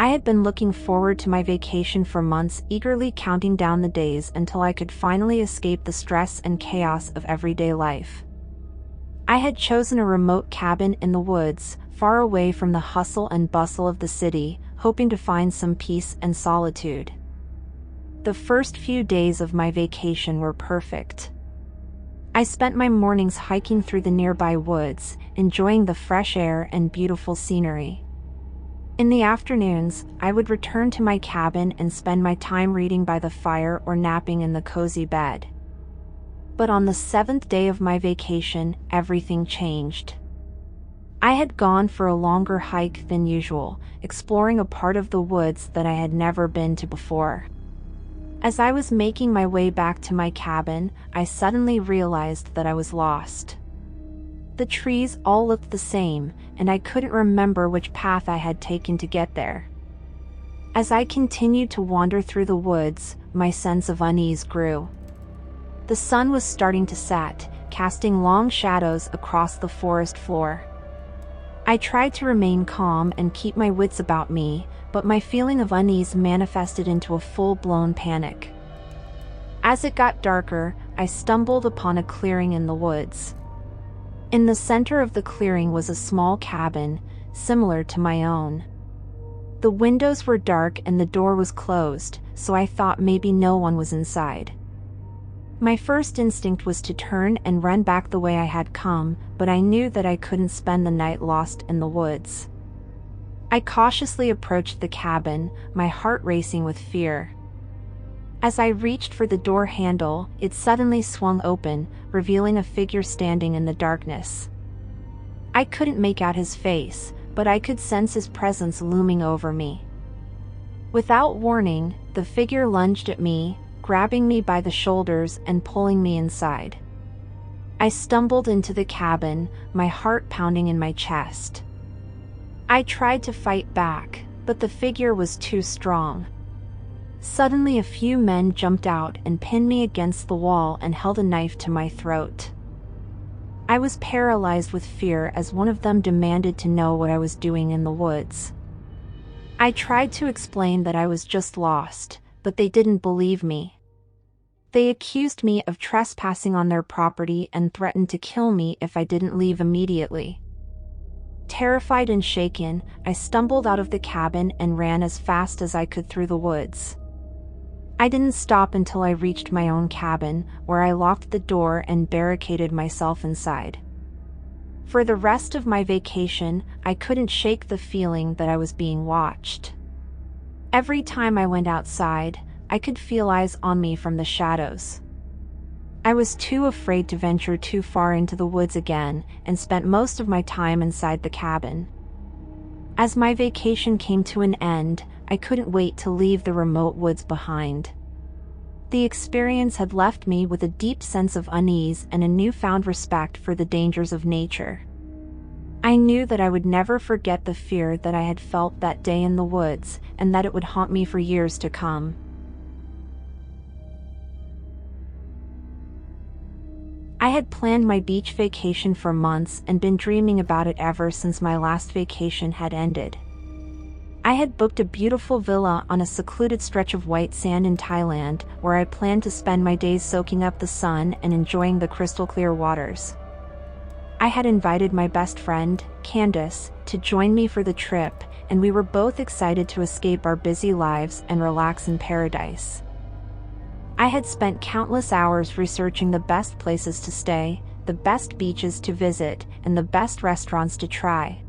I had been looking forward to my vacation for months, eagerly counting down the days until I could finally escape the stress and chaos of everyday life. I had chosen a remote cabin in the woods, far away from the hustle and bustle of the city, hoping to find some peace and solitude. The first few days of my vacation were perfect. I spent my mornings hiking through the nearby woods, enjoying the fresh air and beautiful scenery. In the afternoons, I would return to my cabin and spend my time reading by the fire or napping in the cozy bed. But on the 7th day of my vacation, everything changed. I had gone for a longer hike than usual, exploring a part of the woods that I had never been to before. As I was making my way back to my cabin, I suddenly realized that I was lost. The trees all looked the same, and I couldn't remember which path I had taken to get there. As I continued to wander through the woods, my sense of unease grew. The sun was starting to set, casting long shadows across the forest floor. I tried to remain calm and keep my wits about me, but my feeling of unease manifested into a full-blown panic. As it got darker, I stumbled upon a clearing in the woods. In the center of the clearing was a small cabin, similar to my own. The windows were dark and the door was closed, so I thought maybe no one was inside. My first instinct was to turn and run back the way I had come, but I knew that I couldn't spend the night lost in the woods. I cautiously approached the cabin, my heart racing with fear. As I reached for the door handle, it suddenly swung open, revealing a figure standing in the darkness. I couldn't make out his face, but I could sense his presence looming over me. Without warning, the figure lunged at me, grabbing me by the shoulders and pulling me inside. I stumbled into the cabin, my heart pounding in my chest. I tried to fight back, but the figure was too strong. Suddenly a few men jumped out and pinned me against the wall and held a knife to my throat. I was paralyzed with fear as one of them demanded to know what I was doing in the woods. I tried to explain that I was just lost, but they didn't believe me. They accused me of trespassing on their property and threatened to kill me if I didn't leave immediately. Terrified and shaken, I stumbled out of the cabin and ran as fast as I could through the woods. I didn't stop until I reached my own cabin, where I locked the door and barricaded myself inside. For the rest of my vacation, I couldn't shake the feeling that I was being watched. Every time I went outside, I could feel eyes on me from the shadows. I was too afraid to venture too far into the woods again, and spent most of my time inside the cabin. As my vacation came to an end, I couldn't wait to leave the remote woods behind. The experience had left me with a deep sense of unease and a newfound respect for the dangers of nature. I knew that I would never forget the fear that I had felt that day in the woods, and that it would haunt me for years to come. I had planned my beach vacation for months and been dreaming about it ever since my last vacation had ended. I had booked a beautiful villa on a secluded stretch of white sand in Thailand, where I planned to spend my days soaking up the sun and enjoying the crystal-clear waters. I had invited my best friend, Candace, to join me for the trip, and we were both excited to escape our busy lives and relax in paradise. I had spent countless hours researching the best places to stay, the best beaches to visit, and the best restaurants to try.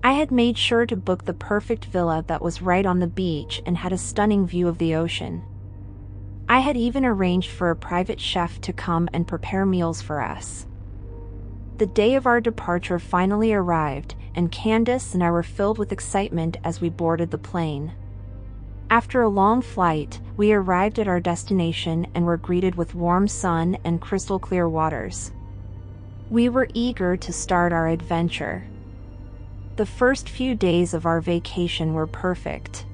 I had made sure to book the perfect villa that was right on the beach and had a stunning view of the ocean. I had even arranged for a private chef to come and prepare meals for us. The day of our departure finally arrived, and Candace and I were filled with excitement as we boarded the plane. After a long flight, we arrived at our destination and were greeted with warm sun and crystal-clear waters. We were eager to start our adventure. The first few days of our vacation were perfect.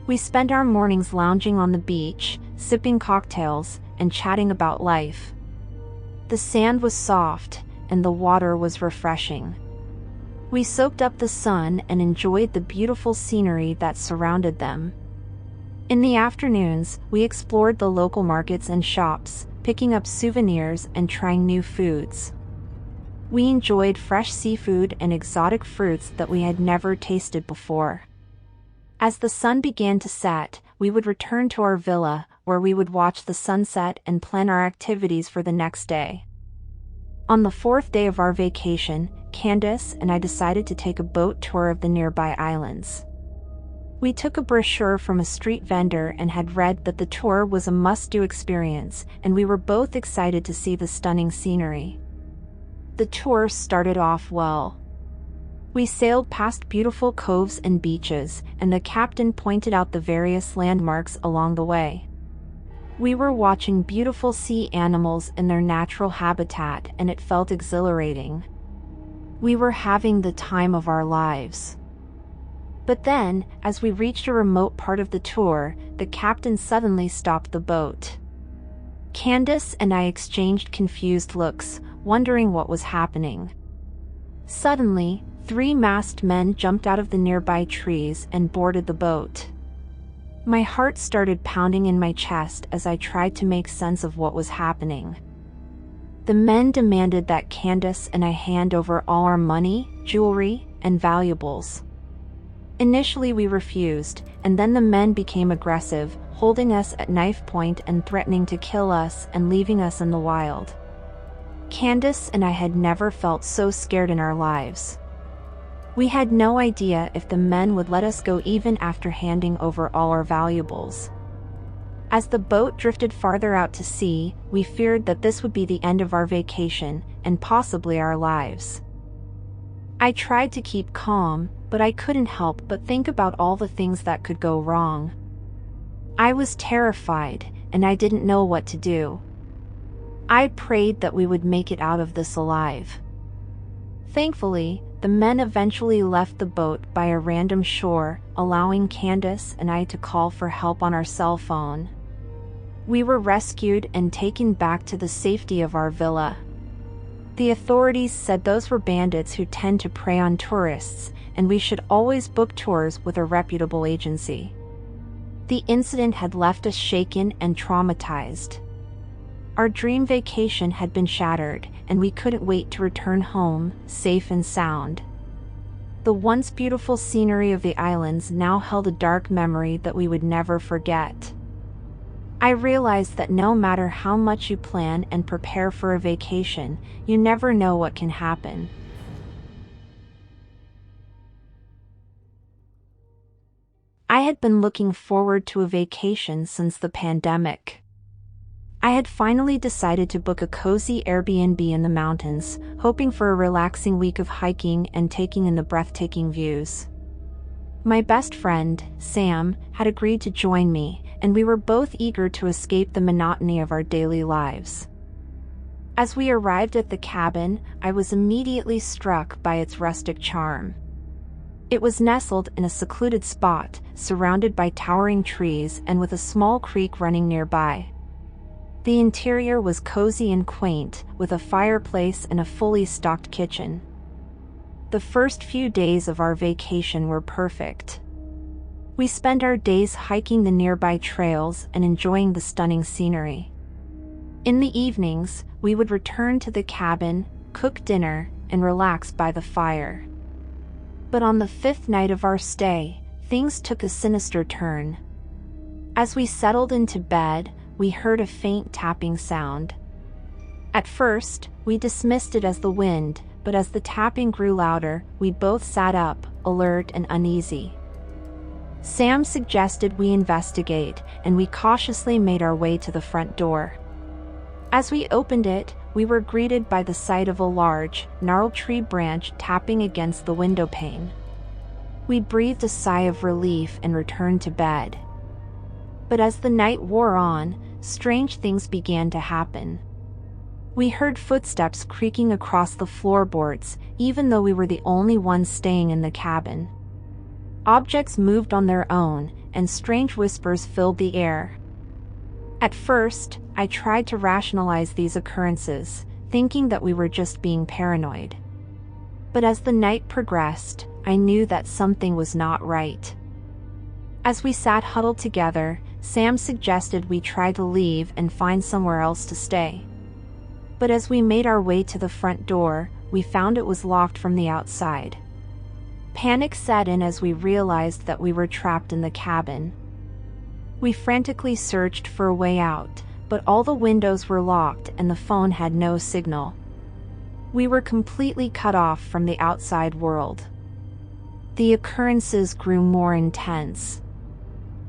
We spent our mornings lounging on the beach, sipping cocktails, and chatting about life. The sand was soft, and the water was refreshing. We soaked up the sun and enjoyed the beautiful scenery that surrounded them. In the afternoons, we explored the local markets and shops, picking up souvenirs and trying new foods. We enjoyed fresh seafood and exotic fruits that we had never tasted before. As the sun began to set, we would return to our villa, where we would watch the sunset and plan our activities for the next day. On the fourth day of our vacation, Candace and I decided to take a boat tour of the nearby islands. We took a brochure from a street vendor and had read that the tour was a must-do experience, and we were both excited to see the stunning scenery. The tour started off well. We sailed past beautiful coves and beaches, and the captain pointed out the various landmarks along the way. We were watching beautiful sea animals in their natural habitat, and it felt exhilarating. We were having the time of our lives. But then, as we reached a remote part of the tour, the captain suddenly stopped the boat. Candace and I exchanged confused looks, wondering what was happening. Suddenly, 3 masked men jumped out of the nearby trees and boarded the boat. My heart started pounding in my chest as I tried to make sense of what was happening. The men demanded that Candace and I hand over all our money, jewelry, and valuables. Initially we refused, and then the men became aggressive, holding us at knife point and threatening to kill us and leaving us in the wild. Candace and I had never felt so scared in our lives. We had no idea if the men would let us go even after handing over all our valuables. As the boat drifted farther out to sea, we feared that this would be the end of our vacation, and possibly our lives. I tried to keep calm, but I couldn't help but think about all the things that could go wrong. I was terrified, and I didn't know what to do. I prayed that we would make it out of this alive. Thankfully, the men eventually left the boat by a random shore, allowing Candace and I to call for help on our cell phone. We were rescued and taken back to the safety of our villa. The authorities said those were bandits who tend to prey on tourists, and we should always book tours with a reputable agency. The incident had left us shaken and traumatized. Our dream vacation had been shattered, and we couldn't wait to return home, safe and sound. The once beautiful scenery of the islands now held a dark memory that we would never forget. I realized that no matter how much you plan and prepare for a vacation, you never know what can happen. I had been looking forward to a vacation since the pandemic. I had finally decided to book a cozy Airbnb in the mountains, hoping for a relaxing week of hiking and taking in the breathtaking views. My best friend, Sam, had agreed to join me, and we were both eager to escape the monotony of our daily lives. As we arrived at the cabin, I was immediately struck by its rustic charm. It was nestled in a secluded spot, surrounded by towering trees and with a small creek running nearby. The interior was cozy and quaint, with a fireplace and a fully stocked kitchen. The first few days of our vacation were perfect. We spent our days hiking the nearby trails and enjoying the stunning scenery. In the evenings, we would return to the cabin, cook dinner, and relax by the fire. But on the 5th night of our stay, things took a sinister turn. As we settled into bed, we heard a faint tapping sound. At first, we dismissed it as the wind, but as the tapping grew louder, we both sat up, alert and uneasy. Sam suggested we investigate, and we cautiously made our way to the front door. As we opened it, we were greeted by the sight of a large, gnarled tree branch tapping against the window pane. We breathed a sigh of relief and returned to bed. But as the night wore on, strange things began to happen. We heard footsteps creaking across the floorboards, even though we were the only ones staying in the cabin. Objects moved on their own, and strange whispers filled the air. At first, I tried to rationalize these occurrences, thinking that we were just being paranoid. But as the night progressed, I knew that something was not right. As we sat huddled together, Sam suggested we try to leave and find somewhere else to stay. But as we made our way to the front door, we found it was locked from the outside. Panic set in as we realized that we were trapped in the cabin. We frantically searched for a way out, but all the windows were locked and the phone had no signal. We were completely cut off from the outside world. The occurrences grew more intense.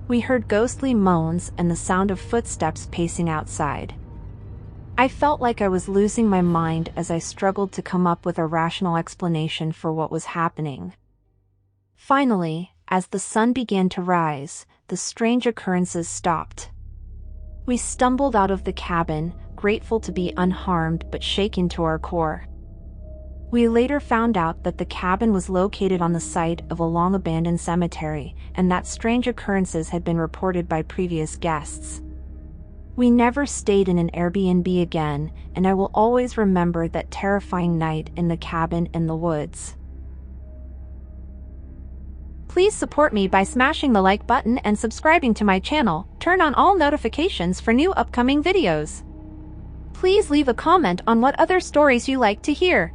We heard ghostly moans and the sound of footsteps pacing outside. I felt like I was losing my mind as I struggled to come up with a rational explanation for what was happening. Finally, as the sun began to rise, the strange occurrences stopped. We stumbled out of the cabin, grateful to be unharmed but shaken to our core. We later found out that the cabin was located on the site of a long-abandoned cemetery, and that strange occurrences had been reported by previous guests. We never stayed in an Airbnb again, and I will always remember that terrifying night in the cabin in the woods. Please support me by smashing the like button and subscribing to my channel. Turn on all notifications for new upcoming videos. Please leave a comment on what other stories you like to hear.